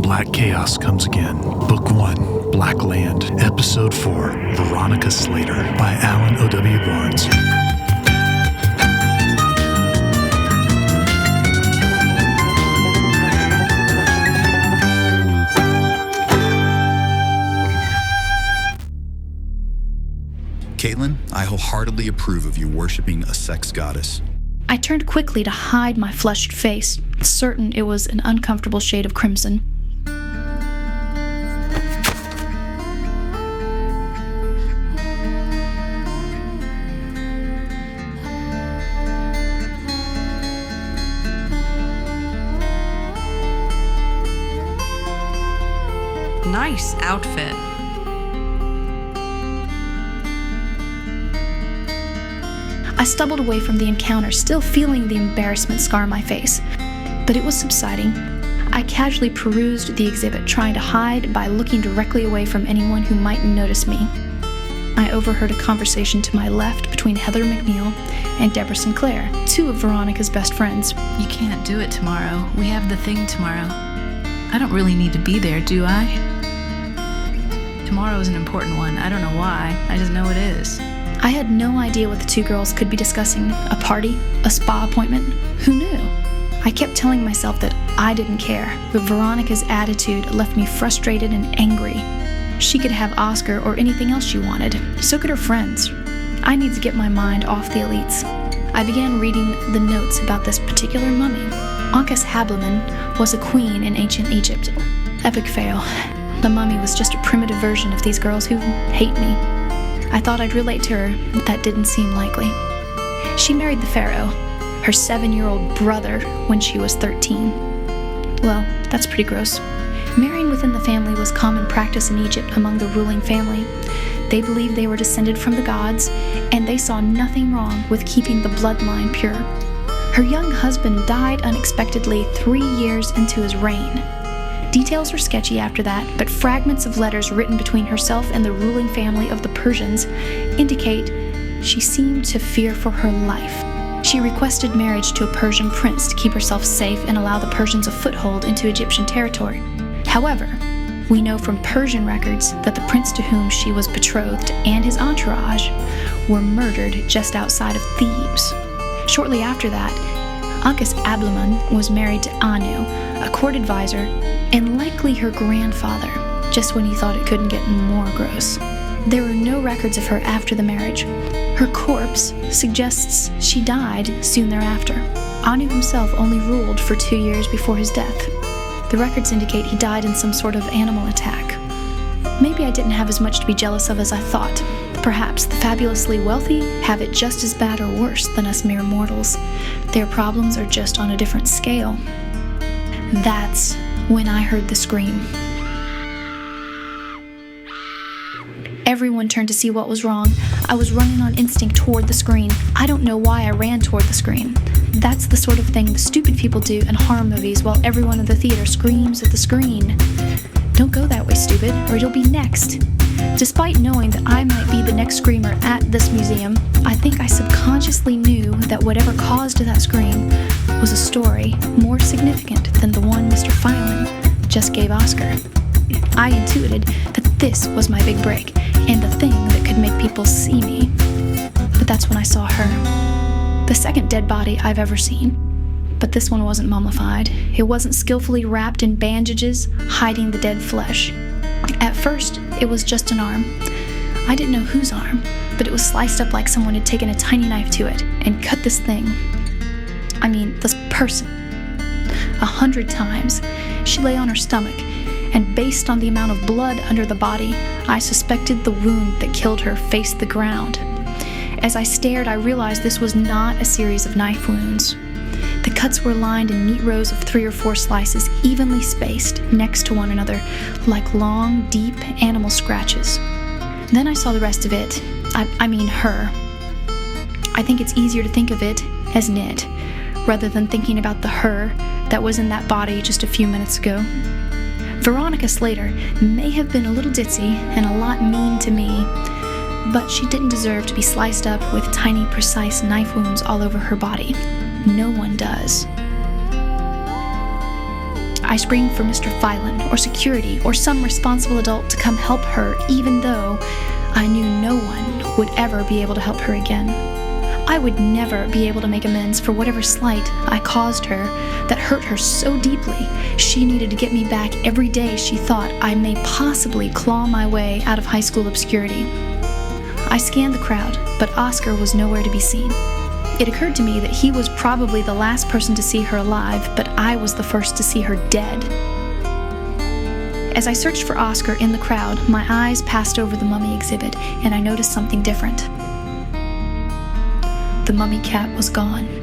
Black Chaos comes again. Book 1, Black Land, Episode 4, Veronica Slater, by Alan O.W. Barnes. Caitlin, I wholeheartedly approve of you worshiping a sex goddess. I turned quickly to hide my flushed face, certain it was an uncomfortable shade of crimson. Nice outfit. I stumbled away from the encounter, still feeling the embarrassment scar my face. But it was subsiding. I casually perused the exhibit, trying to hide by looking directly away from anyone who might notice me. I overheard a conversation to my left between Heather McNeil and Deborah Sinclair, two of Veronica's best friends. You can't do it tomorrow. We have the thing tomorrow. I don't really need to be there, do I? Tomorrow is an important one. I don't know why. I just know it is. I had no idea what the two girls could be discussing. A party? A spa appointment? Who knew? I kept telling myself that I didn't care, but Veronica's attitude left me frustrated and angry. She could have Oscar or anything else she wanted. So could her friends. I need to get my mind off the elites. I began reading the notes about this particular mummy. Ankhes Hableman was a queen in ancient Egypt. Epic fail. The mummy was just a primitive version of these girls who hate me. I thought I'd relate to her, but that didn't seem likely. She married the pharaoh, her 7-year-old brother, when she was 13. Well, that's pretty gross. Marrying within the family was common practice in Egypt among the ruling family. They believed they were descended from the gods, and they saw nothing wrong with keeping the bloodline pure. Her young husband died unexpectedly 3 years into his reign. Details were sketchy after that, but fragments of letters written between herself and the ruling family of the Persians indicate she seemed to fear for her life. She requested marriage to a Persian prince to keep herself safe and allow the Persians a foothold into Egyptian territory. However, we know from Persian records that the prince to whom she was betrothed and his entourage were murdered just outside of Thebes. Shortly after that, Ankhes Hableman was married to Anu, a court advisor, and likely her grandfather, just when he thought it couldn't get more gross. There are no records of her after the marriage. Her corpse suggests she died soon thereafter. Anu himself only ruled for 2 years before his death. The records indicate he died in some sort of animal attack. Maybe I didn't have as much to be jealous of as I thought. Perhaps the fabulously wealthy have it just as bad or worse than us mere mortals. Their problems are just on a different scale. That's when I heard the scream. Everyone turned to see what was wrong. I was running on instinct toward the screen. I don't know why I ran toward the screen. That's the sort of thing the stupid people do in horror movies while everyone in the theater screams at the screen. Don't go that way, stupid, or you'll be next. Despite knowing that I might be the next screamer at this museum, I think I subconsciously knew that whatever caused that scream was a story more significant than the one Mr. Filan just gave Oscar. I intuited that this was my big break, and the thing that could make people see me. But that's when I saw her. The second dead body I've ever seen. But this one wasn't mummified. It wasn't skillfully wrapped in bandages, hiding the dead flesh. At first, it was just an arm. I didn't know whose arm, but it was sliced up like someone had taken a tiny knife to it and cut this person, 100 times. She lay on her stomach, and based on the amount of blood under the body, I suspected the wound that killed her faced the ground. As I stared, I realized this was not a series of knife wounds. The cuts were lined in neat rows of 3 or 4 slices, evenly spaced next to one another, like long, deep animal scratches. Then I saw the rest of it. I mean her. I think it's easier to think of it as Ned, rather than thinking about the her that was in that body just a few minutes ago. Veronica Slater may have been a little ditzy and a lot mean to me, but she didn't deserve to be sliced up with tiny, precise knife wounds all over her body. No one does. I screamed for Mr. Phylan or security or some responsible adult to come help her, even though I knew no one would ever be able to help her again. I would never be able to make amends for whatever slight I caused her that hurt her so deeply she needed to get me back every day she thought I may possibly claw my way out of high school obscurity. I scanned the crowd, but Oscar was nowhere to be seen. It occurred to me that he was probably the last person to see her alive, but I was the first to see her dead. As I searched for Oscar in the crowd, my eyes passed over the mummy exhibit, and I noticed something different. The mummy cat was gone.